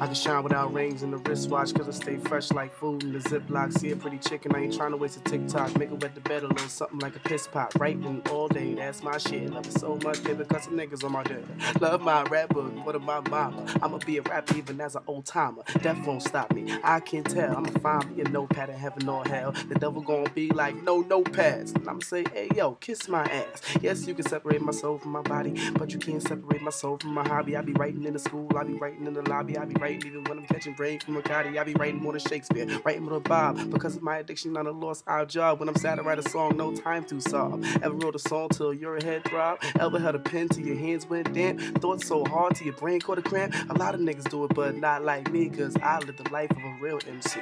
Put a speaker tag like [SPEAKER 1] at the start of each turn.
[SPEAKER 1] I can shine without rings in the wristwatch, cause I stay fresh like food in the Ziploc. See a pretty chicken, I ain't trying to waste a TikTok. Make it wet the bed a little something like a piss pot. Writing all day, that's my shit. Love it so much, baby, cause some niggas on my dick. Love my rap book, what about mama? I'ma be a rapper even as an old timer. Death won't stop me, I can tell. I'ma find me a notepad in heaven or hell. The devil gon' be like, no notepads. And I'ma say, hey yo, kiss my ass. Yes, you can separate my soul from my body, but you can't separate my soul from my hobby. I be writing in the school, I be writing in the lobby, I be writing even when I'm catching brain from Makati. I be writing more than Shakespeare, writing more than Bob. Because of my addiction, I done lost our job. When I'm sad to write a song, no time to solve. Ever wrote a song till your head throb? Ever held a pen till your hands went damp? Thought so hard till your brain caught a cramp? A lot of niggas do it, but not like me, cause I live the life of a real MC.